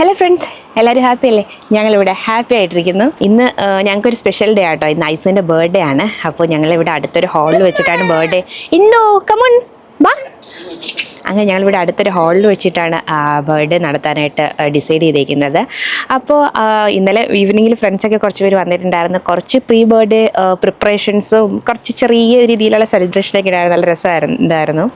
Hello friends, എല്ലാവരും happy അല്ലേ? ഞങ്ങളിവിടെ ഹാപ്പി ആയിട്ടിരിക്കുന്നു. ഇന്ന് ഞങ്ങൾക്കൊരു സ്പെഷ്യൽ ഡേ ആട്ടോ. ഇന്ന് ഐസുവിൻ്റെ ബർത്ത്ഡേ ആണ്. അപ്പോൾ ഞങ്ങളിവിടെ അടുത്തൊരു ഹാളിൽ വെച്ചിട്ടാണ് ബർത്ത്ഡേ. ഇന്നോ കമോൺ ബാ. അങ്ങനെ ഞങ്ങളിവിടെ അടുത്തൊരു ഹാളിൽ വെച്ചിട്ടാണ് ബർത്ത്ഡേ നടത്താനായിട്ട് ഡിസൈഡ് ചെയ്തിരിക്കുന്നത്. അപ്പോൾ ഇന്നലെ ഈവനിങ്ങിൽ ഫ്രണ്ട്സൊക്കെ കുറച്ച് പേര് വന്നിട്ടുണ്ടായിരുന്നു. കുറച്ച് പ്രീ ബർത്ത്ഡേ പ്രിപ്പറേഷൻസും കുറച്ച് ചെറിയ രീതിയിലുള്ള സെലിബ്രേഷനൊക്കെ ഉണ്ടായിരുന്നു. നല്ല രസമായിരുന്നു.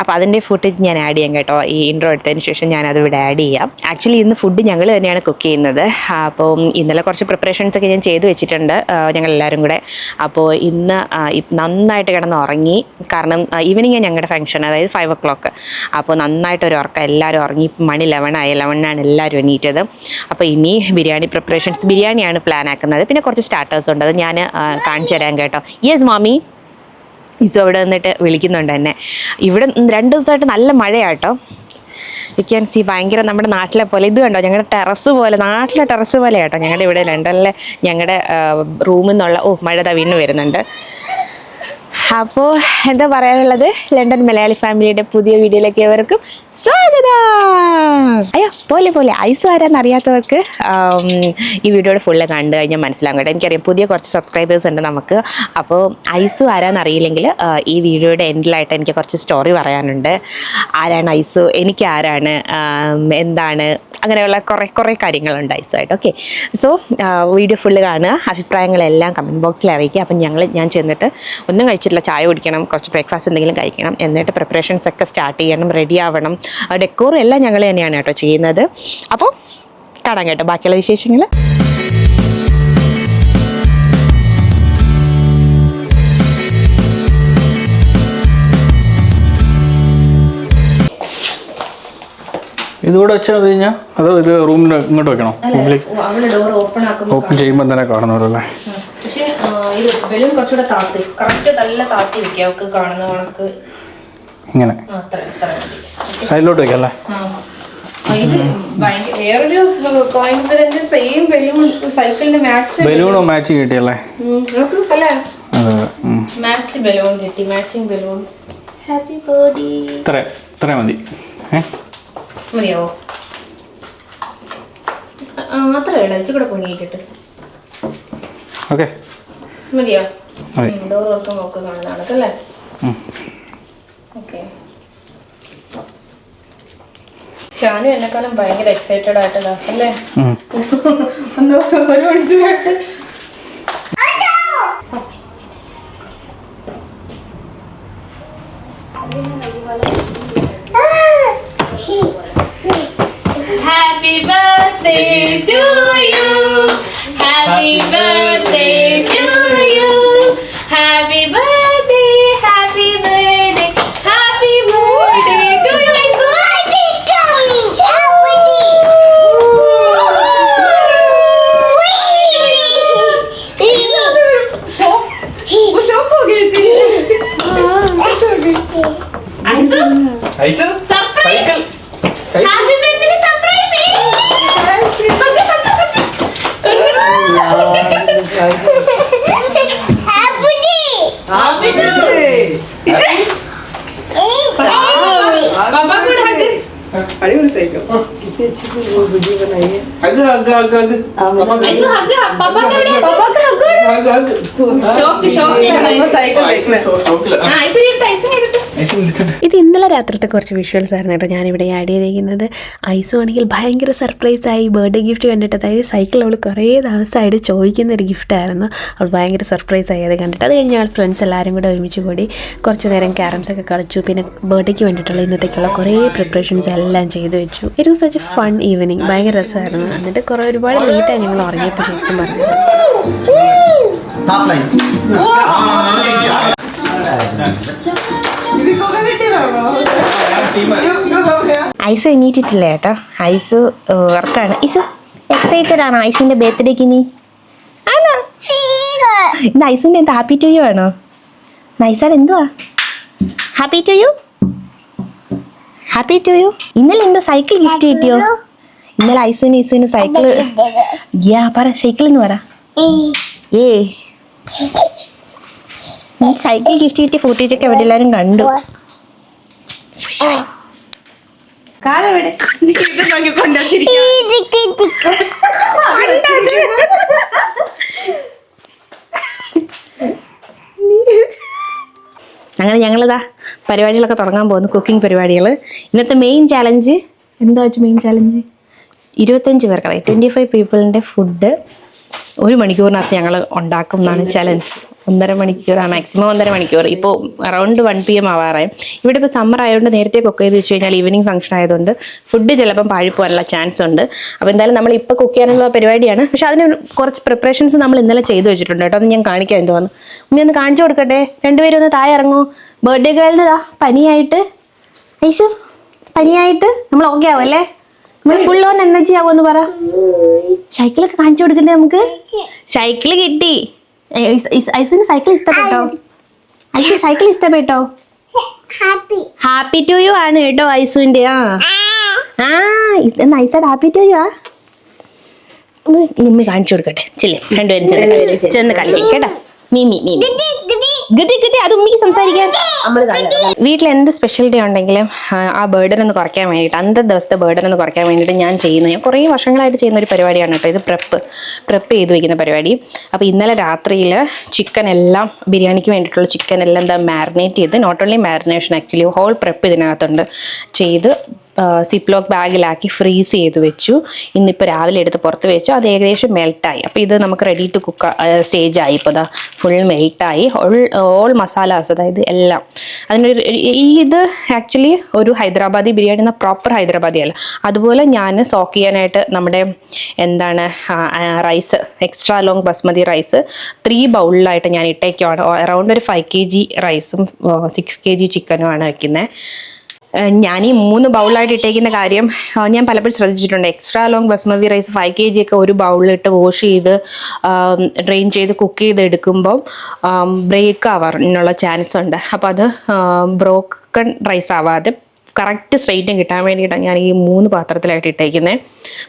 അപ്പോൾ അതിൻ്റെ ഫുട്ടേജ് ഞാൻ ആഡ് ചെയ്യാം കേട്ടോ. ഈ ഇൻട്രോ എടുത്തതിന് ശേഷം ഞാനത് ഇവിടെ ആഡ് ചെയ്യാം. ആക്ച്വലി ഇന്ന് ഫുഡ് ഞങ്ങൾ തന്നെയാണ് കുക്ക് ചെയ്യുന്നത്. അപ്പോൾ ഇന്നലെ കുറച്ച് പ്രിപ്പറേഷൻസൊക്കെ ഞാൻ ചെയ്ത് വെച്ചിട്ടുണ്ട് ഞങ്ങളെല്ലാവരും കൂടെ. അപ്പോൾ ഇന്ന് നന്നായിട്ട് കിടന്ന് ഉറങ്ങി. കാരണം ഈവനിങ് ഞങ്ങളുടെ ഫംഗ്ഷൻ, അതായത് 5 o'clock. അപ്പോൾ നന്നായിട്ടൊരു ഉറക്കം, എല്ലാവരും ഉറങ്ങി. മണി 11 എല്ലാവരും എണീറ്റത്. അപ്പോൾ ഇനി ബിരിയാണി പ്രിപ്പറേഷൻസ്, ബിരിയാണിയാണ് പ്ലാൻ ആക്കുന്നത്. പിന്നെ കുറച്ച് സ്റ്റാർട്ടേഴ്സ് ഉണ്ട്, അത് ഞാൻ കാണിച്ചു തരാം കേട്ടോ. യെസ് മാമി. ഇസു അവിടെ നിന്നിട്ട് വിളിക്കുന്നുണ്ട് എന്നെ. ഇവിടെ 2 ദിവസമായിട്ട് നല്ല മഴയാട്ടോ. യു ക്യാൻ സി, ഭയങ്കര നമ്മുടെ നാട്ടിലെ പോലെ. ഇത് കണ്ടോ, ഞങ്ങളുടെ ടെറസ് പോലെ, നാട്ടിലെ ടെറസ് പോലെ കേട്ടോ ഞങ്ങളുടെ ഇവിടെ ലണ്ടനിലെ ഞങ്ങളുടെ റൂമിൽ നിന്നുള്ള മഴ വീണ് വരുന്നുണ്ട്. അപ്പോൾ എന്താ പറയാനുള്ളത്, ലണ്ടൻ മലയാളി ഫാമിലിയുടെ പുതിയ വീഡിയോയിലേക്ക് ഏവർക്കും സ്വാഗതം. അയ്യോ പോലെ ഐസു ആരാന്ന് അറിയാത്തവർക്ക് ഈ വീഡിയോയുടെ ഫുള്ള് കണ്ടു കഴിഞ്ഞാൽ മനസ്സിലാകും കേട്ടോ. എനിക്കറിയാം പുതിയ കുറച്ച് സബ്സ്ക്രൈബേഴ്സ് ഉണ്ട് നമുക്ക്. അപ്പോൾ ഐസു ആരാന്ന് അറിയില്ലെങ്കിൽ ഈ വീഡിയോയുടെ എൻഡിലായിട്ട് എനിക്ക് കുറച്ച് സ്റ്റോറി പറയാനുണ്ട്. ആരാണ് ഐസു, എനിക്ക് ആരാണ്, എന്താണ്, അങ്ങനെയുള്ള കുറേ കാര്യങ്ങളുണ്ട് ഐസുമായിട്ട്. ഓക്കെ, സോ വീഡിയോ ഫുള്ള് കാണുക, അഭിപ്രായങ്ങളെല്ലാം കമൻറ്റ് ബോക്സിൽ അറിയിക്കുക. അപ്പം ഞാൻ ചെന്നിട്ട് ഒന്നും കഴിച്ചിട്ടില്ല, ചായ കുടിക്കണം, കുറച്ച് ബ്രേക്ക്ഫാസ്റ്റ് എന്തെങ്കിലും കഴിക്കണം, എന്നിട്ട് പ്രിപ്പറേഷൻസ് ഒക്കെ സ്റ്റാർട്ട് ചെയ്യണം, റെഡി ആവണം. ഡെക്കോറും എല്ലാം ഞങ്ങൾ തന്നെയാണ് കേട്ടോ ചെയ്യുന്നത്. അപ്പോൾ കാണാം കേട്ടോ ബാക്കിയുള്ള വിശേഷങ്ങൾ. ഇതുകൂടെ വെച്ചാൽ അത് കഴിഞ്ഞാൽ അതോ ഇത് റൂമിന് ഇങ്ങോട്ട് വെക്കണം? റൂമിലേക്ക് ഓപ്പൺ ചെയ്യുമ്പോൾ തന്നെ കാണുന്നവരല്ലേ? പക്ഷേ ഇത് ബലൂൺ കുറച്ചുകൂടെ താത്തി, കറക്റ്റ് നല്ല താത്തി വെക്കാം. അവർക്ക് കാണുന്ന കണക്ക് ഇങ്ങനെ സൈഡിലോട്ട് വെക്കല്ലേ? വേറൊരു കോയിൻസിഡന്റ്, സെയിം ബലൂൺ സൈക്കിളിന്റെ ബലൂണോ മാച്ചിങ് കിട്ടിയല്ലേ? മാച്ച് ബലൂൺ കിട്ടി, മാച്ചിങ് ബലൂൺ. Happy birthday. ഇത്ര മതി. മതിയാവോ? മാത്രമല്ല ഇച്ചിരി കൂടെ പൊങ്ങിയിട്ടിട്ട് ഓക്കെ മതിയോ? ഡോർ തുറക്കാൻ നോക്ക് കാണുന്നതാണ് അല്ലേ? ഓക്കെ. ഷാനു എന്നെക്കാളും ഭയങ്കര എക്സൈറ്റഡ് ആയിട്ടതാ അല്ലേ? ഒരു മണിക്കൂറായിട്ട് Happy birthday to you. Happy birthday to you. Happy birthday, happy birthday, happy birthday to you. Aisu cycle. Happy birthday surprise. अड़ील सैकिल ഇത് ഇന്നലെ രാത്രിത്തെ കുറച്ച് വിഷ്വൽസ് ആയിരുന്നു കേട്ടോ ഞാനിവിടെ ആഡ് ചെയ്തിരിക്കുന്നത്. ഐസു ആണെങ്കിൽ ഭയങ്കര സർപ്രൈസായി ബർത്ത്ഡേ ഗിഫ്റ്റ് കണ്ടിട്ട്. അതായത് സൈക്കിൾ അവൾ കുറേ ദിവസമായിട്ട് ചോദിക്കുന്ന ഒരു ഗിഫ്റ്റായിരുന്നു. അവൾ ഭയങ്കര സർപ്രൈസായി അത് കണ്ടിട്ട്. അത് കഴിഞ്ഞ് ഞങ്ങൾ ഫ്രണ്ട്സ് എല്ലാവരും കൂടെ ഒരുമിച്ച് കൂടി കുറച്ച് നേരം ക്യാരംസൊക്കെ കളിച്ചു. പിന്നെ ബർത്ത്ഡേക്ക് വേണ്ടിയിട്ടുള്ള ഇന്നത്തേക്കുള്ള കുറേ പ്രിപ്പറേഷൻസ് എല്ലാം ചെയ്തു വെച്ചു. It was such A fun evening. ഭയങ്കര രസമായിരുന്നു. എന്നിട്ട് ഒരുപാട് ലേറ്റായി ഞങ്ങൾ ഉറങ്ങിയപ്പോൾ ശരിക്കും പറഞ്ഞത്. ഐസു എണീറ്റിട്ടില്ല കേട്ടോ. ഐസു വർക്കാണ്. ഐസു എക്സൈറ്റഡ് ആണോ ഐസുവിന്റെ ബർത്ത്ഡേക്ക്? നീ ആണോ? ഇന്ന് ഐസുവിന്റെ എന്താ ഹാപ്പി ടു യു ആണോ? നൈസാണ്. എന്തുവാ happy to you? Happy to you. ഇന്നലെ എന്താ സൈക്കിൾ ഗിഫ്റ്റ് കിട്ടിയോ? ഇന്നലെ ഐസുവിന് സൈക്കിൾ. പറ സൈക്കിൾ എന്ന് പറ. സൈക്കിൾ ഗിഫ്റ്റ് കിട്ടിയ ഫുട്ടേജൊക്കെ അവിടെ എല്ലാവരും കണ്ടു. കാലെവിടെ നോക്കിക്കൊണ്ടോ അങ്ങനെ ഞങ്ങളിതാ പരിപാടികളൊക്കെ തുടങ്ങാൻ പോകുന്നു, കുക്കിംഗ് പരിപാടികൾ. ഇന്നത്തെ മെയിൻ ചാലഞ്ച് എന്താ വെച്ചാൽ മെയിൻ ചാലഞ്ച് 25 പേർക്കായി 25 പീപ്പിളിൻ്റെ ഫുഡ് 1 മണിക്കൂറിനകത്ത് ഞങ്ങൾ ഉണ്ടാക്കും എന്നാണ് ചലഞ്ച്. 1.5 മണിക്കൂർ, മാക്സിമം 1.5 മണിക്കൂർ. ഇപ്പോൾ അറൗണ്ട് 1 PM ആവാറായി. ഇവിടെ ഇപ്പോൾ സമ്മർ ആയതുകൊണ്ട് നേരത്തെ കുക്ക് ചെയ്ത് വെച്ച് കഴിഞ്ഞാൽ ഈവനിങ് ഫംഗ്ഷൻ ആയതുകൊണ്ട് ഫുഡ് ചിലപ്പം പാഴിപ്പോകാനുള്ള ചാൻസ് ഉണ്ട്. അപ്പോൾ എന്തായാലും നമ്മൾ ഇപ്പോൾ കുക്ക് ചെയ്യാനുള്ള പരിപാടിയാണ്. പക്ഷേ അതിന് കുറച്ച് പ്രിപ്പറേഷൻസ് നമ്മൾ ഇന്നലെ ചെയ്ത് വെച്ചിട്ടുണ്ട് കേട്ടോ. അത് ഞാൻ കാണിക്കാൻ തോന്നുന്നു. ഉമ്മി ഒന്ന് കാണിച്ചു കൊടുക്കട്ടെ. രണ്ടുപേരും ഒന്ന് താഴെ ഇറങ്ങൂ. ബർത്ത്ഡേ ഗേളിന് പനിയായിട്ട് ഐശു പനിയായിട്ട് നമ്മൾ ഓക്കെ ആവും അല്ലേ? നമ്മൾ ഫുൾ ഓൺ എനർജി ആവുമെന്ന് പറ. സൈക്കിളൊക്കെ കാണിച്ചു കൊടുക്കണ്ടേ നമുക്ക്? സൈക്കിള് കിട്ടി. ഐസുവിന് സൈക്കിൾ ഇഷ്ടപ്പെട്ടോ? ഐസു സൈക്കിൾ ഇഷ്ടപ്പെട്ടോ? ഹാപ്പി ടു യു ആണ് കേട്ടോ ഐസുവിന്റെ. ഐസോട് ഹാപ്പി ടു യു. നിമ്മി കാണിച്ചു കൊടുക്കട്ടെ. രണ്ടുപേരും ചെന്ന് കളിക്കും കേട്ടോ. മീമി ഗതി ഗതി അത് ഉമ്മിക്ക് സംസാരിക്കാൻ. വീട്ടിൽ എന്ത് സ്പെഷ്യൽ ഡേ ഉണ്ടെങ്കിലും ആ ബർഡൻ ഒന്ന് കുറയ്ക്കാൻ വേണ്ടിയിട്ട്, അന്നത്തെ ദിവസത്തെ ബർഡൻ ഒന്ന് കുറയ്ക്കാൻ വേണ്ടിയിട്ട് ഞാൻ കുറേ വർഷങ്ങളായിട്ട് ചെയ്യുന്ന ഒരു പരിപാടിയാണ് കേട്ടോ ഇത്. പ്രെപ്പ് ചെയ്ത് വയ്ക്കുന്ന പരിപാടി. അപ്പോൾ ഇന്നലെ രാത്രിയിൽ ചിക്കൻ എല്ലാം, ബിരിയാണിക്ക് വേണ്ടിയിട്ടുള്ള ചിക്കൻ എല്ലാം എന്താ മാരിനേറ്റ് ചെയ്ത്, not only marination actually whole prep ഇതിനകത്തുണ്ട് ചെയ്ത് സിപ്ലോക്ക് ബാഗിലാക്കി ഫ്രീസ് ചെയ്ത് വെച്ചു. ഇന്നിപ്പോൾ രാവിലെ എടുത്ത് പുറത്ത് വെച്ചു. അത് ഏകദേശം മെൽട്ടായി. അപ്പോൾ ഇത് നമുക്ക് റെഡി ടു കുക്ക് സ്റ്റേജായി. ഇപ്പോൾ ഇതാ ഫുൾ മെൽട്ടായി. ഓൾ മസാലാസ്, അതായത് എല്ലാം അതിനൊരു ഇത് ആക്ച്വലി ഒരു ഹൈദരാബാദി ബിരിയാണി എന്ന പ്രോപ്പർ ഹൈദരാബാദി അല്ല. അതുപോലെ ഞാൻ സോക്ക് ചെയ്യാനായിട്ട് നമ്മുടെ rice, extra long basmati rice 3 ബൗളിലായിട്ട് ഞാൻ ഇട്ടേക്കുവാണ്. അറൗണ്ട് ഒരു 5 kg റൈസും 6 kg ചിക്കനുമാണ് വയ്ക്കുന്നത്. ഞാൻ ഈ 3 ബൗളായിട്ട് ഇട്ടേക്കുന്ന കാര്യം ഞാൻ പലപ്പോഴും ശ്രദ്ധിച്ചിട്ടുണ്ട്. Extra long basmati rice 5 kg ഒക്കെ ഒരു ബൗളിലിട്ട് വാഷ് ചെയ്ത് ഡ്രെയിൻ ചെയ്ത് കുക്ക് ചെയ്ത് എടുക്കുമ്പം ബ്രേക്ക് ആവാനുള്ള ചാൻസ് ഉണ്ട്. അപ്പോൾ അത് ബ്രോക്കൺ റൈസ് ആവാതെ കറക്റ്റ് സ്ട്രെയിറ്റും കിട്ടാൻ വേണ്ടിയിട്ടാണ് ഞാൻ ഈ 3 പാത്രത്തിലായിട്ട് ഇട്ടേക്കുന്നത്.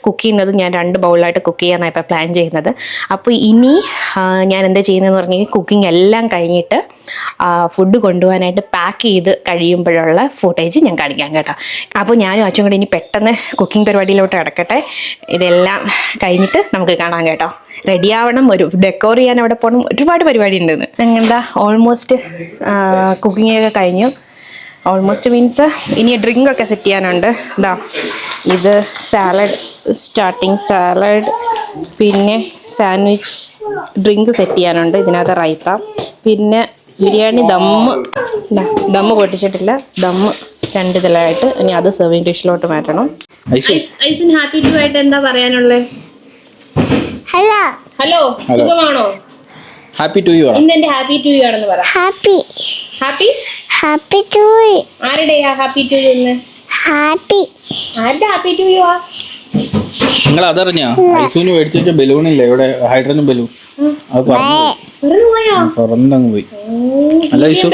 കുക്ക് ചെയ്യുന്നത് ഞാൻ 2 ബൗളിലായിട്ട് കുക്ക് ചെയ്യാനാണ് ഇപ്പോൾ പ്ലാൻ ചെയ്യുന്നത്. അപ്പോൾ ഇനി ഞാൻ എന്താ ചെയ്യുന്നതെന്ന് പറഞ്ഞാൽ കുക്കിംഗ് എല്ലാം കഴിഞ്ഞിട്ട് ഫുഡ് കൊണ്ടുപോകാനായിട്ട് പാക്ക് ചെയ്ത് കഴിയുമ്പോഴുള്ള ഫുട്ടേജ് ഞാൻ കാണിക്കാം കേട്ടോ. അപ്പോൾ ഞാനും അച്ഛനും കൂടി ഇനി പെട്ടെന്ന് കുക്കിംഗ് പരിപാടിയിലോട്ട് കിടക്കട്ടെ. ഇതെല്ലാം കഴിഞ്ഞിട്ട് നമുക്ക് കാണാം കേട്ടോ. റെഡി ആവണം, ഒരു ഡെക്കോർ ചെയ്യാൻ അവിടെ പോകണം, ഒരുപാട് പരിപാടി ഉണ്ടെന്ന്. ഞങ്ങളുടെ ഓൾമോസ്റ്റ് കുക്കിംഗ് ഒക്കെ കഴിഞ്ഞു. ഓൾമോസ്റ്റ് മീൻസ് ഇനി ഡ്രിങ്ക് ഒക്കെ സെറ്റ് ചെയ്യാനുണ്ട്. ഇതാ ഇത് സാലഡ്, സ്റ്റാർട്ടിങ് സാലഡ്, പിന്നെ സാൻഡ്വിച്ച് ഡ്രിങ്ക് സെറ്റ് ചെയ്യാനുണ്ട്. ഇതിനകത്ത് റൈത്ത, പിന്നെ ബിരിയാണി ദമ്മ് പൊട്ടിച്ചിട്ടില്ല, ദമ്മ് 2 ഇതിലായിട്ട്. ഇനി അത് സെർവിങ് ഡിഷിലോട്ട് മാറ്റണം. ഐസുൻ ഹാപ്പി ടു ആയിട്ട് എന്താ പറയാനുള്ളത്? ഹലോ സുഖമാണോ? Happy to you. ഇന്ന് എന്റെ ഹാപ്പി ടു യു ആണെന്ന് പറ. Happy to you. ആരുടെയാ ഹാപ്പി ടു യു ഇന്ന്? ആരുടെ ഹാപ്പി ടു യു ആ? നിങ്ങൾ അതറിഞ്ഞോ? ഐസുവിന് മേടിച്ചു വെച്ച ബലൂൺ ഇല്ലേ ഇവിടെ, ഹൈഡ്രജൻ ബലൂൺ, അത് പറന്നങ്ങ് പോയി. അല്ല ഐസു,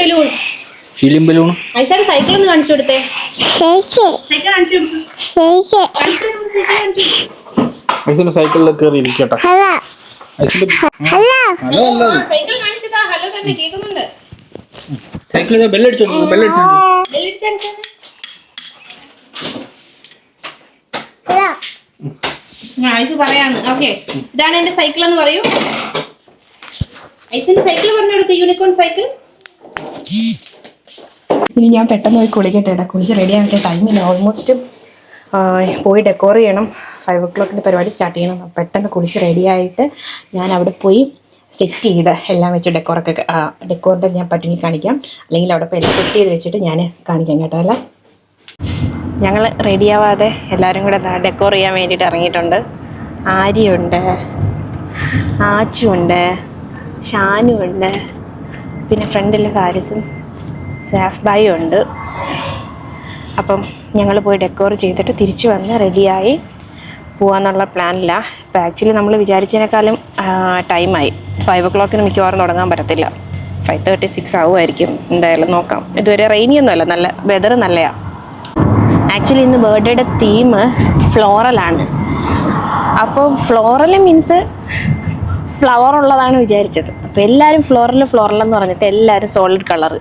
ഹീലിയം ബലൂൺ. ഐസാട് സൈക്കിൾ ഒന്ന് കാണിച്ചു കൊടുത്തേ. ഐസുവിന്റെ സൈക്കിളിൽ കയറി ഇരിക്കട്ടെ. സൈക്കിൾ ബെല്ലടിച്ചോ, ബെല്ലടിച്ചോ. ഐസ് പറയാന്ന്. ഓക്കെ, ഇതാണ് എന്റെ സൈക്കിൾ എന്ന് പറയൂ. ഐസിന്റെ സൈക്കിൾ പറഞ്ഞു കൊടുത്ത്, യൂണിക്കോൺ സൈക്കിൾ. ഇനി ഞാൻ പെട്ടെന്ന് പോയി കുളിക്കട്ടെ. കുളിച്ച് റെഡി ആയിട്ട് ടൈമില്ല. ഓൾമോസ്റ്റ് പോയി ഡെക്കോർ ചെയ്യണം. 5 o'clock പരിപാടി സ്റ്റാർട്ട് ചെയ്യണം. പെട്ടെന്ന് കുളിച്ച് റെഡിയായിട്ട് ഞാൻ അവിടെ പോയി സെറ്റ് ചെയ്ത് എല്ലാം വെച്ച് ഡെക്കോറിൻ്റെ ഞാൻ പറ്റുമെങ്കിൽ കാണിക്കാം. അല്ലെങ്കിൽ അവിടെ പോയി എല്ലാം സെറ്റ് ചെയ്ത് വെച്ചിട്ട് ഞാൻ കാണിക്കാം കേട്ടോ. അല്ല, ഞങ്ങൾ റെഡിയാവാതെ എല്ലാവരും കൂടെ ഡെക്കോർ ചെയ്യാൻ വേണ്ടിയിട്ട് ഇറങ്ങിയിട്ടുണ്ട്. ആര്യയുണ്ട്, ആച്ചുണ്ട്, ഷാനുണ്ട്, പിന്നെ ഫ്രണ്ടിൽ ഹാരിസും സാഫ് ബായും ഉണ്ട്. അപ്പം ഞങ്ങൾ പോയി ഡെക്കോർ ചെയ്തിട്ട് തിരിച്ച് വന്ന് റെഡിയായി പോകാന്നുള്ള പ്ലാനില്ല. ഇപ്പോൾ ആക്ച്വലി നമ്മൾ വിചാരിച്ചതിനേക്കാളും ടൈമായി. 5 o'clock മിക്കവാറും തുടങ്ങാൻ പറ്റത്തില്ല. 5:36 ആവുമായിരിക്കും. എന്തായാലും നോക്കാം. ഇതുവരെ റെയിനിയൊന്നുമല്ല, നല്ല വെതർ നല്ലതാണ്. ആക്ച്വലി ഇന്ന് ബർത്ത്ഡേയുടെ തീം ഫ്ലോറലാണ്. അപ്പോൾ ഫ്ലോറൽ മീൻസ് ഫ്ലവർ ഉള്ളതാണ് വിചാരിച്ചത്. അപ്പോൾ എല്ലാവരും ഫ്ലോറൽ എന്ന് പറഞ്ഞിട്ട് എല്ലാവരും സോളിഡ് കളർ,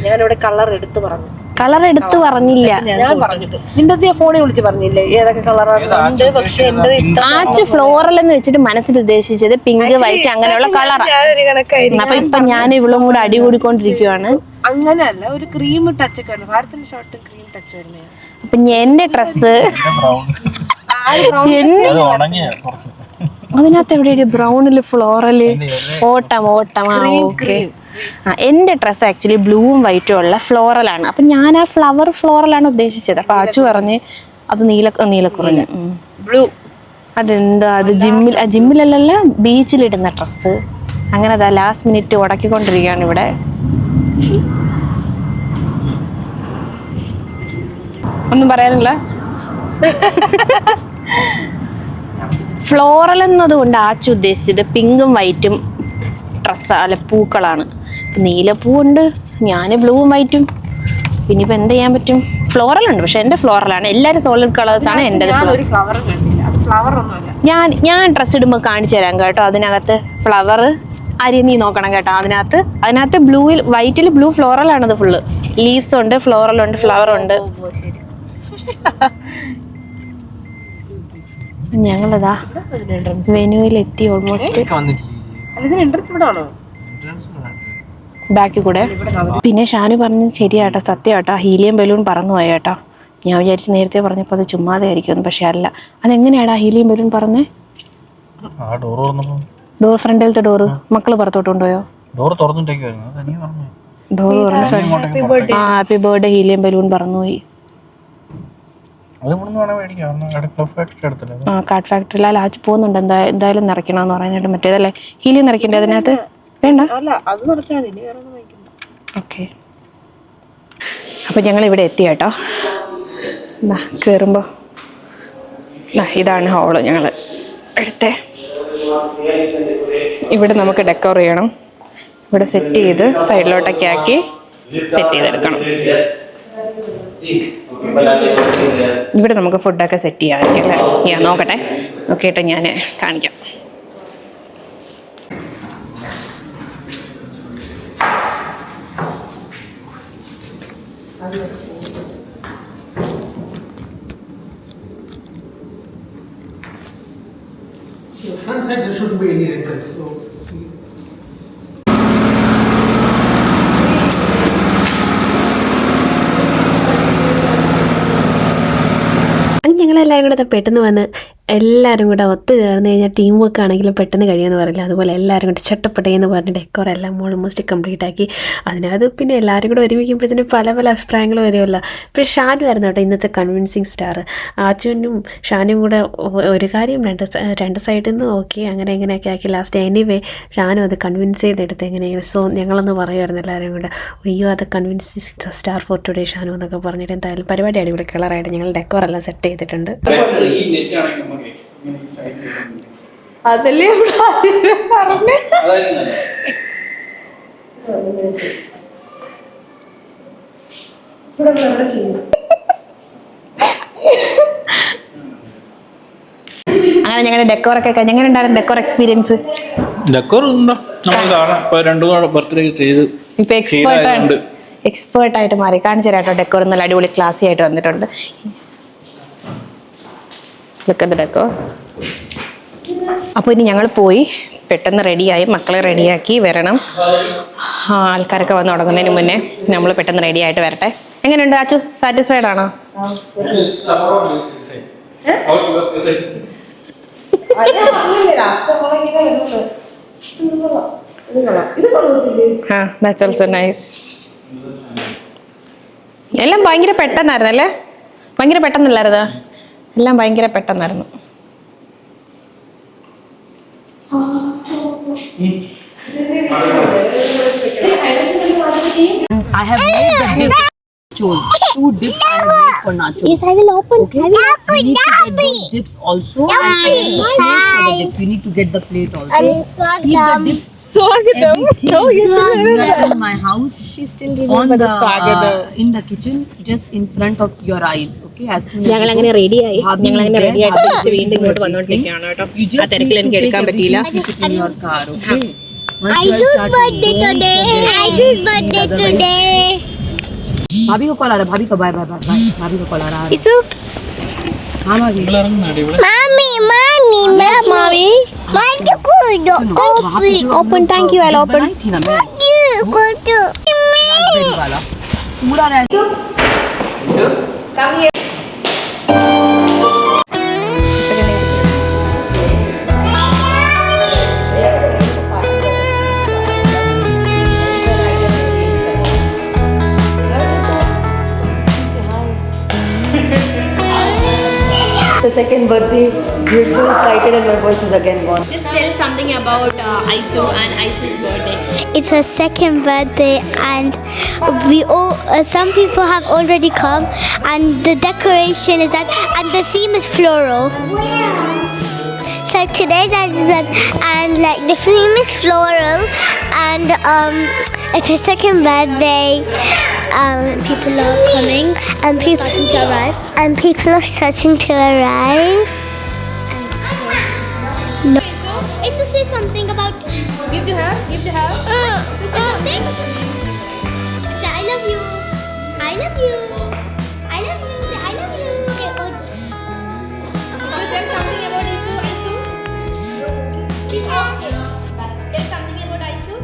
ഞാനിവിടെ കളർ എടുത്ത് പറഞ്ഞു, കളർ എടുത്തു പറഞ്ഞില്ല. ഞാൻ പറഞ്ഞിട്ട് നിന്റെ ഫോണിൽ വിളിച്ച് പറഞ്ഞില്ലേ ഏതൊക്കെ കളറാണ്? പക്ഷെ എന്റെ ആച്ച് ഫ്ലോറൽ എന്ന് വെച്ചിട്ട് മനസ്സിൽ ഉദ്ദേശിച്ചത് പിങ്ക് വൈറ്റ് അങ്ങനെയുള്ള കളറാണ്. അപ്പൊ ഇപ്പൊ ഞാൻ ഇവളും കൂടെ അടി കൂടിക്കൊണ്ടിരിക്കുവാണ്. അങ്ങനെയല്ല, ഒരു ക്രീം ടച്ച് ഒക്കെ ഉണ്ട്. ഭാരതത്തിന്റെ ഷോർട്ട് ക്രീം ടച്ച് വരുന്നതാണ്. അപ്പൊ എന്റെ ഡ്രസ്സ് അതിനകത്ത് എവിടെ ഒരു ബ്രൗണില് ഫ്ലോറല് ഓട്ടം ഓക്കെ. എന്റെ ഡ്രസ്സ് ആക്ച്വലി ബ്ലൂവും വൈറ്റും ഉള്ള ഫ്ലോറലാണ്. അപ്പൊ ഞാൻ ആ ഫ്ലോറലാണ് ഉദ്ദേശിച്ചത്. അപ്പൊ ആച്ചു പറഞ്ഞ് അത് നീലക്കുറഞ്ഞ ബ്ലൂ. അതെന്താ അത് ജിമ്മിലല്ല ബീച്ചിലിടുന്ന ഡ്രസ്സ്. അങ്ങനെ അതാ ലാസ്റ്റ് മിനിറ്റ് ഉടക്കിക്കൊണ്ടിരിക്കുകയാണ് ഇവിടെ. ഒന്നും പറയാനില്ല. ഫ്ലോറൽ എന്നതുകൊണ്ട് ആച്ചു ഉദ്ദേശിച്ചത് പിങ്കും വൈറ്റും ഡ്രസ്സ് അല്ല പൂക്കളാണ്. നീലപ്പൂവുണ്ട്, ഞാൻ ബ്ലൂവും വൈറ്റും. പിന്നിപ്പോൾ എന്ത് ചെയ്യാൻ പറ്റും? ഫ്ലോറൽ ഉണ്ട്, പക്ഷെ എൻ്റെ ഫ്ലോറലാണ്. എല്ലാവരും സോളിഡ് കളേഴ്സ് ആണ്. എൻ്റെ ഞാൻ ഡ്രസ്സ് ഇടുമ്പോൾ കാണിച്ചു തരാം കേട്ടോ. അതിനകത്ത് ഫ്ലവർ നീ നോക്കണം കേട്ടോ. അതിനകത്ത് ബ്ലൂവിൽ വൈറ്റിൽ ബ്ലൂ ഫ്ലോറലാണത് ഫുള്ള്. ലീവ്സ് ഉണ്ട്, ഫ്ലോറൽ ഉണ്ട്, ഫ്ലവർ ഉണ്ട്. ഞങ്ങളതാ വെനുവിലെത്തി ഓൾമോസ്റ്റ്. ബാക്കിൽ കൂടെ. പിന്നെ ഷാനു പറഞ്ഞത് ശരിയാട്ടോ, സത്യമാട്ടോ. ഹീലിയം ബലൂൺ പറന്നു പോയ കേട്ടോ. ഞാൻ വിചാരിച്ചു നേരത്തെ പറഞ്ഞപ്പോൾ അത് ചുമ്മാതെ ആയിരിക്കും, പക്ഷെ അല്ല. അതെങ്ങനെയാടാ ഹീലിയം ബലൂൺ പറഞ്ഞേ? ഡോർ ഫ്രണ്ടിലത്തെ ഡോറ് മക്കള് പുറത്തോട്ട് കൊണ്ടുപോയോ? ഡോർ തുറന്നു. ഹാപ്പി ബർത്ത്ഡേ ഹീലിയം ബലൂൺ പറന്നുപോയി. കാർഡ് ഫാക്ടറിയിൽ ആച്ച് പോകുന്നുണ്ട്. എന്തായാലും നിറയ്ക്കണമെന്ന് പറയാനായിട്ട്. മറ്റേതല്ലേ ഹീലിയം നിറയ്ക്കണ്ടേ അതിനകത്ത്? വേണ്ട, ഓക്കെ. അപ്പം ഞങ്ങൾ ഇവിടെ എത്തി കേട്ടോ. കയറുമ്പോൾ ഇതാണ് ഹോള് ഞങ്ങൾ എടുത്തേ. ഇവിടെ നമുക്ക് ഡെക്കോർ ചെയ്യണം. ഇവിടെ സെറ്റ് ചെയ്ത് സൈഡിലോട്ടൊക്കെ ആക്കി സെറ്റ് ചെയ്തെടുക്കണം. ഇവിടെ നമുക്ക് ഫുഡൊക്കെ സെറ്റ് ചെയ്യാമായിരിക്കും അല്ലേ? ഞാൻ നോക്കട്ടെ, നോക്കിയിട്ട് ഞാൻ കാണിക്കാം. Front side there shouldn't be any wrinkles. So ഞങ്ങളെല്ലാവരും കൂടെ പെട്ടെന്ന് വന്ന് എല്ലാവരും കൂടെ ഒത്തു ചേർന്ന് കഴിഞ്ഞാൽ ടീം വർക്ക് ആണെങ്കിലും പെട്ടെന്ന് കഴിയുമെന്ന് പറയില്ല. അതുപോലെ എല്ലാവരും കൂടെ ചട്ടപ്പെട്ടേന്ന് പറഞ്ഞ് ഡെക്കോർ എല്ലാം ഓൾമോസ്റ്റ് കംപ്ലീറ്റ് ആക്കി. അതിനകത്ത് പിന്നെ എല്ലാവരും കൂടെ ഒരുമിക്കുമ്പോഴത്തേന് പല അഭിപ്രായങ്ങൾ വരുമല്ലോ. ഇപ്പോൾ ഷാനു ആയിരുന്നു കേട്ടോ ഇന്നത്തെ കൺവിൻസിങ് സ്റ്റാർ. ആച്ചുവിനും ഷാനും കൂടെ ഒരു കാര്യം രണ്ട് സൈഡിൽ നിന്ന് ഓക്കെ അങ്ങനെ എങ്ങനെയൊക്കെ ആക്കി ലാസ്റ്റ് എനിവേ ഷാനു അത് കൺവിൻസ് ചെയ്തെടുത്ത് എങ്ങനെയെങ്കിലും. സോ ഞങ്ങളൊന്ന് പറയുമായിരുന്നു എല്ലാവരും കൂടെ, അയ്യോ അത് convincing star for today Shanu എന്നൊക്കെ പറഞ്ഞിട്ട്. എന്തായാലും പരിപാടി അടിപൊളി കളറായിട്ട് ഞങ്ങൾ ഡെക്കോർ എല്ലാം സെറ്റ് ചെയ്തിട്ടുണ്ട്. അതല്ലേ പറഞ്ഞേ. അങ്ങനെ ഞങ്ങളുടെ ഡെക്കോറൊക്കെ കഴിഞ്ഞ് എങ്ങനെ ഉണ്ടായിരുന്നു ഡെക്കോർ എക്സ്പീരിയൻസ്? ഡെക്കോർ ബർത്ത്ഡേ ചെയ്ത് ഇപ്പൊ എക്സ്പേർട്ട് ആയിട്ട് മാറി. കാണിച്ചു തരാം കേട്ടോ. ഡെക്കോർ നല്ല അടിപൊളി ക്ലാസി ആയിട്ട് വന്നിട്ടുണ്ട്. ഡെക്കോർ. അപ്പോൾ ഇനി ഞങ്ങൾ പോയി പെട്ടെന്ന് റെഡിയായി മക്കളെ റെഡിയാക്കി വരണം. ആൾക്കാരൊക്കെ വന്ന് തുടങ്ങുന്നതിന് മുന്നേ നമ്മൾ പെട്ടെന്ന് റെഡി ആയിട്ട് വരട്ടെ. എങ്ങനെയുണ്ട് ആച്ചു? സാറ്റിസ്ഫൈഡ് ആണോ? That's also nice. എല്ലാം ഭയങ്കര പെട്ടെന്നായിരുന്നു അല്ലേ? ഭയങ്കര പെട്ടെന്നല്ലായിരുന്നോ? എല്ലാം ഭയങ്കര പെട്ടെന്നായിരുന്നു. I have made the dip. Chose 2 dips I have made for nachos. Yes, I will open. Okay. You need to get those dips also. And there is a plate for the dip. You need to get the plate also. Keep the dip. Swagadam. No, you are in my house. She still on the in the kitchen, just in front of your eyes. Okay. As soon as ഞങ്ങൾ അങ്ങനെ റെഡിയായി തിരിച്ച് വീണ്ടും ഇങ്ങോട്ട് വന്നോണ്ടിരിക്കുകയാണ് കേട്ടോ. ആ തിരക്കിൽ എനിക്ക് എടുക്കാൻ പറ്റിയില്ല. in your car. Okay. I do birthday today. भाभी को कॉल आ रहा है, भाभी का बाय बाय बाय बाय, भाभी को कॉल आ रहा है। ഇസു हाँ भाभी open thank you I open बनाई थी ना मैं रास्पबेरी वाला पूरा the second birthday. We're so excited and my voice is again gone. Just tell something about Aisu and Aisu's birthday. It's her second birthday, and we all some people have already come, and the decoration is that, and the theme is floral. So today that's and like the theme is floral, and it's her second birthday. People are coming, and people starting to arrive, and people are starting to arrive. Aisu, say something about. Give to her. Give to her. So say something. Say I love you. I love you. I love you. Say I love you. Say so tell something about Aisu. Aisu. Please ask it. Tell something about Aisu.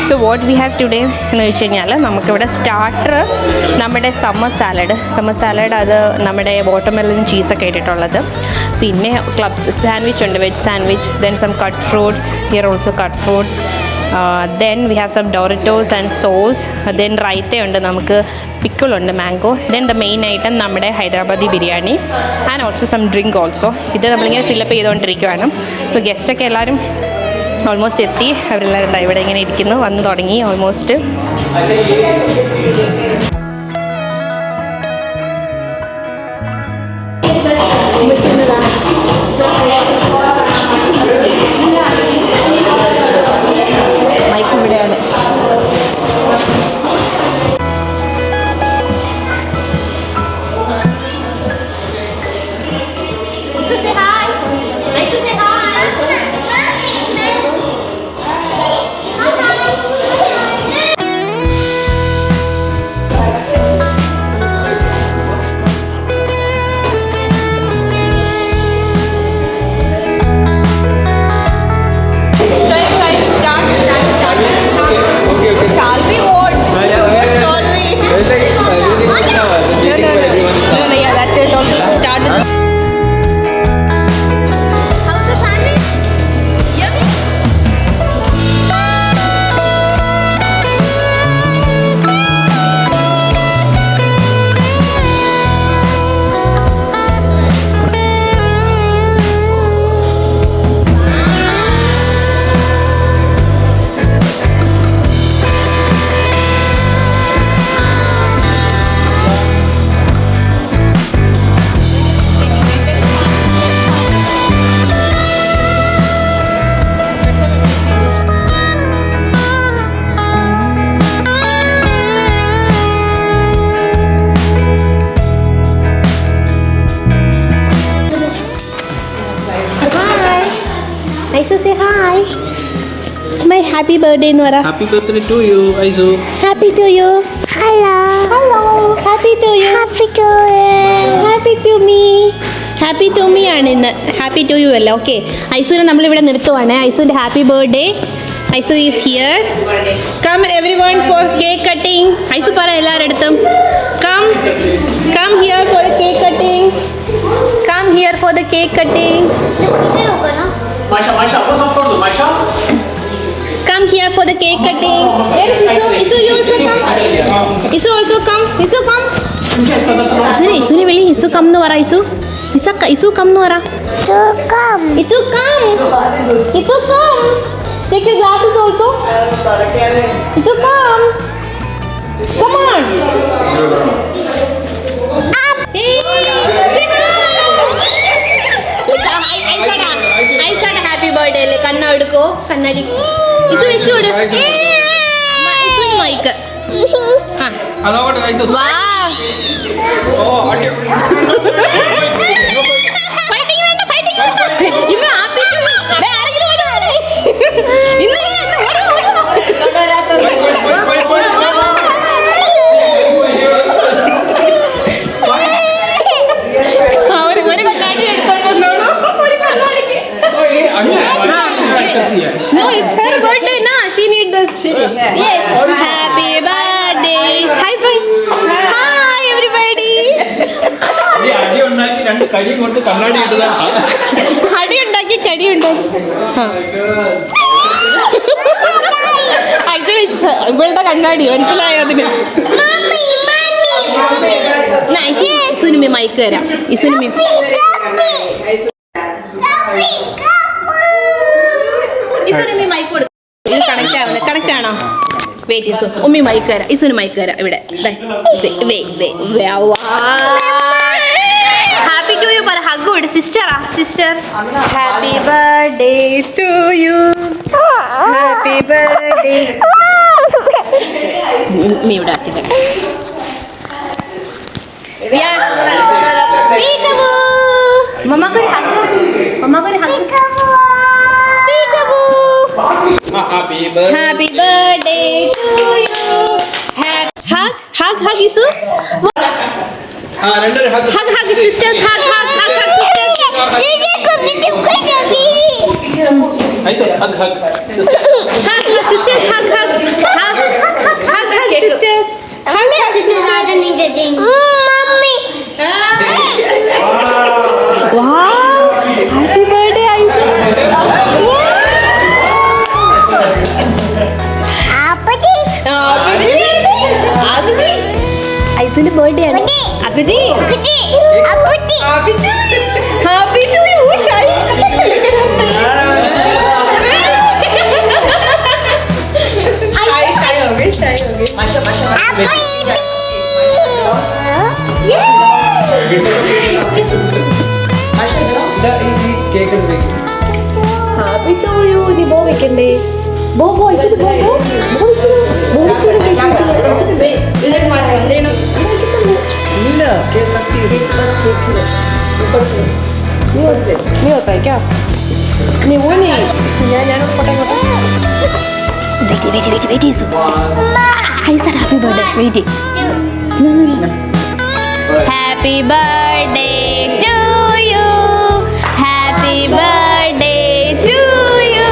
So what we have today എന്ന് വെച്ച് കഴിഞ്ഞാൽ നമുക്കിവിടെ starter നമ്മുടെ summer salad അത് നമ്മുടെ watermelon ചീസൊക്കെ ഇട്ടിട്ടുള്ളത്, പിന്നെ ക്ലബ്സ് സാൻഡ്വിച്ച് ഉണ്ട്, veg sandwich, then some cut fruits, here also cut fruits, then we have some Doritos and sauce, ദെൻ റൈത്തയുണ്ട്, നമുക്ക് പിക്കിളുണ്ട് mango, then the main item നമ്മുടെ Hyderabadi biryani and also some drink also. ഇത് നമ്മളിങ്ങനെ ഫില്ലപ്പ് ചെയ്തുകൊണ്ടിരിക്കുകയാണ്. സോ ഗസ്റ്റൊക്കെ എല്ലാവരും ഓൾമോസ്റ്റ് എത്തി, അവരെല്ലാവരും ഇവിടെ ഇങ്ങനെ ഇരിക്കുന്നു, വന്നു തുടങ്ങി ഓൾമോസ്റ്റ്. മൈക്ക് ഇവിടെയാണ്. Aisu, say hi. It's my happy birthday, Nora. Happy birthday to you, Aisu. Happy to you. Hello. Hello. Happy to you. Happy to you. Happy to me. Happy to me ആണ് ഇന്ന്. Happy to you അല്ല. Okay, ഐസുവിനെ നമ്മളിവിടെ നിർത്തുവാണ്. ഐസുവിൻ്റെ happy birthday. Aisu is here. Come everyone for cake cutting. Aisu പറ എല്ലാവരുടെ അടുത്തും come here for the cake cutting. Come here for the cake cutting. Maisha, go some photo, Maisha. Come here for the cake cutting. Yes, Isu, you also come. Isu also come. Isu, come. ഇസുനെ വിളി. ഇസു come എന്ന് പറ. ഇസു come എന്ന് പറ. Itu come. Take your glasses also. Itu come. Come on. Happy birthday അല്ലേ. കണ്ണ എടുക്കോ. കണ്ണടി ഇസു വെച്ചോട്. ഇസുവിന് mic. No, it's her birthday, na. She need this. Yes. Happy birthday. High five. Hi, everybody. അടി ഉണ്ടാക്കി 2 കടി കൊണ്ട് കണ്ണാടി ഇട്ടതാ. അടി ഉണ്ടാക്കി കടി ഉണ്ടാക്കി. ആക്ച്വലി ഇവളുടെ കണ്ണാടി മനസ്സിലായോ അതിന്? ഇസുനിമി മൈക്ക് തരാം. ഇസുനിമി മൈക്ക് കൊടുക്കും. ഇത് കണക്ട് ആണോ? വെയിറ്റ് ഇസു. ഉമ്മി മൈക്ക് തരാം. ഇസുന് മൈക്ക് തരാം. ഇവിടെ ഹാപ്പി ടു യു പറ. ഹഗ് കൊടു. Sister happy birthday to you. Happy birthday. ഉമ്മി ഇവിടെ ആക്കി തരാം. മമ്മക്കൊരു hug. Happy birthday. Happy birthday to you. Hug Isu. രണ്ടൊരു hug. Hug sisters. Hug sisters. Hug. Hug sisters. Hug sisters. Mommy. Wow. Happy birthday Isu. ഐസുന്റെ birthday ആണ്. അഗുജി happy to you. ഷായി ഹാപ്പി ടു യു. നീ bow വെക്കണ്ടേ? ബോ ഐശ്വര്യ ബോ വെച്ചൂടെ cake? നീ ഒത്തയ്ക്കോ? നീ ഊനി. ഞാൻ പോട്ടെ. Wait happy birthday. Wait. Happy birthday to you. Happy birthday to you.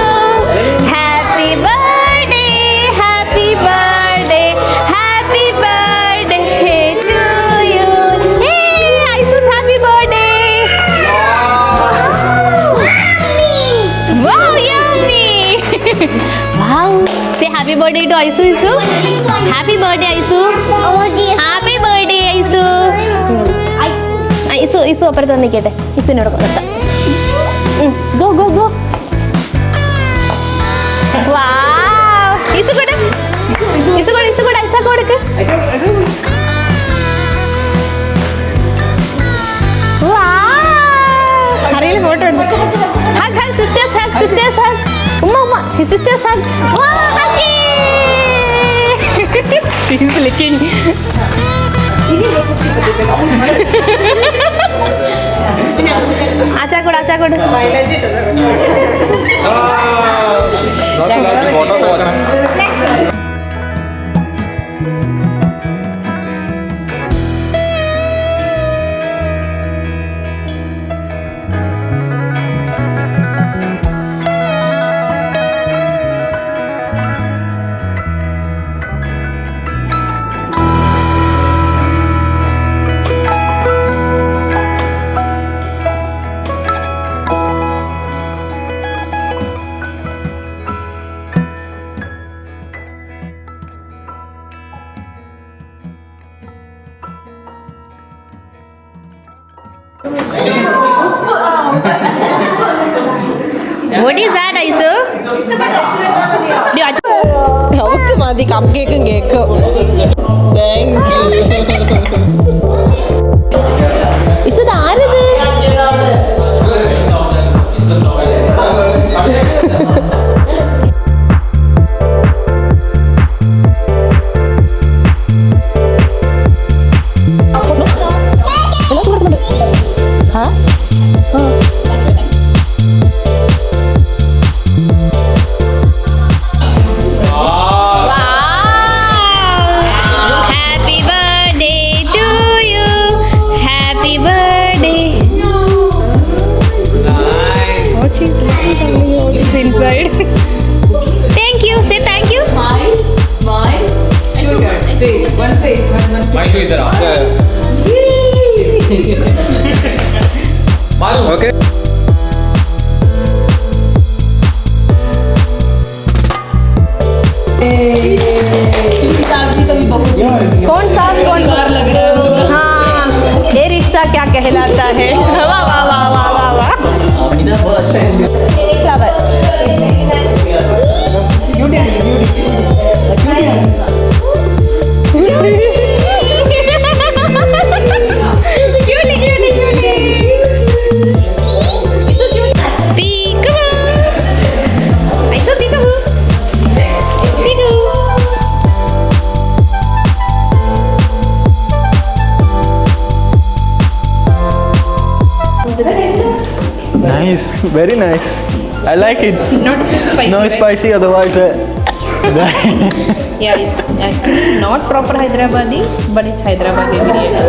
Happy birthday. Happy birthday. Happy birthday to you. Aisu's happy birthday. Wow, yummy. Wow. Say happy birthday to Aisu. Happy birthday Aisu. Happy birthday Aisu. Isu അപ്പുറത്ത് നിൽക്കട്ടെ. ഇസുവിനോട് നിർത്താം. Go. Wow. ഇസു കൊടുക്ക്. ഐസ കൊടുക്ക്. അറിയില്ല photo ഉണ്ട്. Hug sisters. ഉമ്മ sisters hug. Wow, huggy. She's licking. ആച്ചാക്കോട്. Photo What is that, Aisu? അവക്ക് മതി കപ്പ് കേക്കും കേക്കും. Aisu, ഇത് ആരത്? Happy birthday to you. Happy birthday. What is inside? Thank you. Say thank you. Smile. Face. One face. One. മൈസു ഇതരാ. Okay. कौन सा हाँ, ये रिश्ता क्या कहलाता है? वाह वाह वाह वाह वाह वाह. Flower. Peekaboo. Aisu, peekaboo. Peekaboo. Nice, very nice. I like it. Not spicy. No spicy, otherwise. Yeah, it's actually not proper Hyderabadi, but it's Hyderabadi biryani.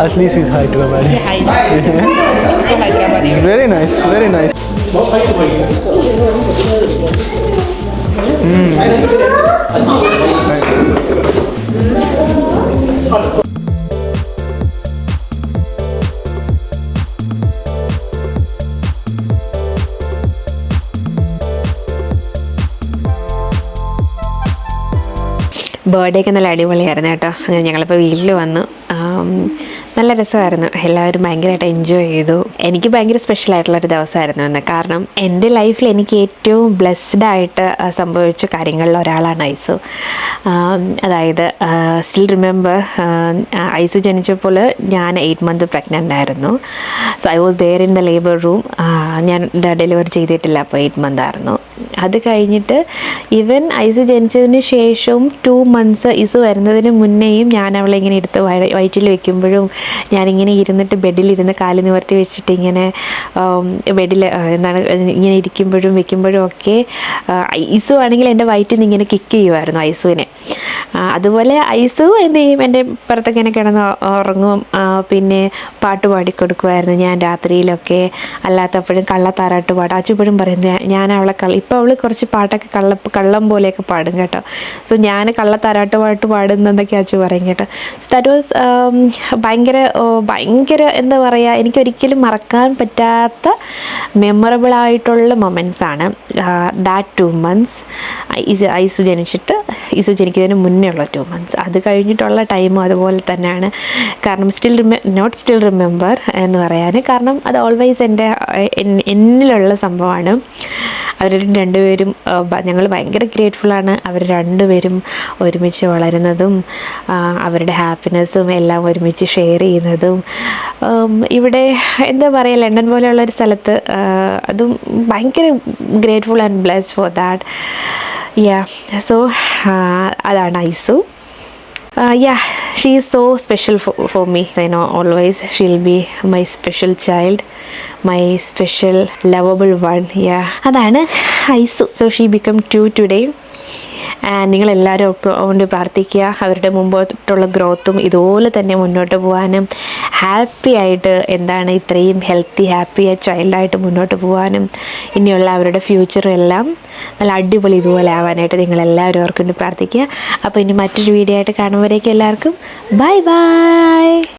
At least it's Hyderabad. It's called Hyderabadi. It's very nice, very nice. Birthday ഒക്കെ നല്ല അടിപൊളിയായിരുന്നു കേട്ടോ. ഞങ്ങളിപ്പോൾ വീട്ടിൽ വന്നു. നല്ല രസമായിരുന്നു. എല്ലാവരും ഭയങ്കരമായിട്ട് എൻജോയ് ചെയ്തു. എനിക്ക് ഭയങ്കര സ്പെഷ്യലായിട്ടുള്ളൊരു ദിവസമായിരുന്നു എന്ന്. കാരണം എൻ്റെ ലൈഫിൽ എനിക്ക് ഏറ്റവും ബ്ലെസ്ഡ് ആയിട്ട് സംഭവിച്ച കാര്യങ്ങളിൽ ഒരാളാണ് ഐസു. അതായത് സ്റ്റിൽ റിമെമ്പർ, ഐസു ജനിച്ചപ്പോൾ ഞാൻ 8 months പ്രഗ്നൻ്റ് ആയിരുന്നു. So I was there in the labour room. ഞാൻ ഡെലിവറി ചെയ്തിട്ടില്ല, അപ്പോൾ 8 months ആയിരുന്നു. അത് കഴിഞ്ഞിട്ട് ഈവൻ ഐസു ജനിച്ചതിന് ശേഷവും 2 months ഇസു വരുന്നതിന് മുന്നേയും ഞാൻ അവളെ ഇങ്ങനെ എടുത്ത് വയറ്റിൽ വെക്കുമ്പോഴും ഞാനിങ്ങനെ ഇരുന്നിട്ട് ബെഡിലിരുന്ന് കാല് നിവർത്തി വെച്ചിട്ട് ഇങ്ങനെ ബെഡിൽ എന്താണ് ഇങ്ങനെ ഇരിക്കുമ്പോഴും വെക്കുമ്പോഴും ഒക്കെ ഐസു ആണെങ്കിൽ എൻ്റെ വയറ്റിൽ നിന്ന് ഇങ്ങനെ കിക്ക് ചെയ്യുമായിരുന്നു ഐസുവിനെ. അതുപോലെ ഐസു എന്ത് ചെയ്യും, എൻ്റെ പുറത്തൊക്കെ ഇങ്ങനെ കിടന്ന് ഉറങ്ങും. പിന്നെ പാട്ട് പാടിക്കൊടുക്കുമായിരുന്നു ഞാൻ രാത്രിയിലൊക്കെ. അല്ലാത്തപ്പോഴും കള്ളത്താരാട്ട് പാടും. അച്ചുപ്പോഴും പറയുന്നത് ഞാൻ അവളെ ഇപ്പോൾ അവൾ കുറച്ച് പാട്ടൊക്കെ കള്ളം പോലെയൊക്കെ പാടും കേട്ടോ. സോ ഞാൻ കള്ളത്താരാട്ട് പാട്ട് പാടുന്നതൊക്കെ അച്ചു പറയും കേട്ടോ. സോ ദാറ്റ് വാസ് ഭയങ്കര എന്താ പറയുക, എനിക്കൊരിക്കലും മറക്കാൻ പറ്റാത്ത മെമ്മറബിളായിട്ടുള്ള മൊമെൻറ്റ്സാണ് ദാറ്റ് 2 months. ഐസു ജനിക്കുന്നതിന് മുന്നേ ഉള്ള 2 months. അത് കഴിഞ്ഞിട്ടുള്ള ടൈമും അതുപോലെ തന്നെയാണ്. കാരണം നോട്ട് സ്റ്റിൽ റിമെമ്പർ എന്ന് പറയാൻ കാരണം അത് ഓൾവേസ് എന്നിലുള്ള സംഭവമാണ്. അവർ രണ്ടുപേരും ഞങ്ങൾ ഭയങ്കര ഗ്രേറ്റ്ഫുള്ളാണ്. അവർ രണ്ടുപേരും ഒരുമിച്ച് വളരുന്നതും അവരുടെ ഹാപ്പിനെസ്സും എല്ലാം ഒരുമിച്ച് ഷെയർ ചെയ്യുന്നതും. ഇവിടെ എന്താ പറയുക, ലണ്ടൻ പോലെയുള്ളൊരു സ്ഥലത്ത് അതും ഭയങ്കര grateful and blessed for that. So അതാണ് ഐസു. she is so special for me. I know always she'll be my special child, my special lovable one. അതാണ് ഐസു. So she became 2 today. നിങ്ങളെല്ലാവരും ഒക്കെ കൊണ്ട് പ്രാർത്ഥിക്കുക അവരുടെ മുമ്പോട്ടുള്ള ഗ്രോത്തും ഇതുപോലെ തന്നെ മുന്നോട്ട് പോകാനും ഹാപ്പി ആയിട്ട് ഇത്രയും ഹെൽത്തി ഹാപ്പി ചൈൽഡായിട്ട് മുന്നോട്ട് പോകാനും ഇനിയുള്ള അവരുടെ ഫ്യൂച്ചറും എല്ലാം നല്ല അടിപൊളി ഇതുപോലെ ആവാനായിട്ട് നിങ്ങളെല്ലാവരും ഓർക്കൊണ്ട് പ്രാർത്ഥിക്കുക. അപ്പോൾ ഇനി മറ്റൊരു വീഡിയോ ആയിട്ട് കാണുമ്പോഴേക്കും എല്ലാവർക്കും ബൈ ബൈ.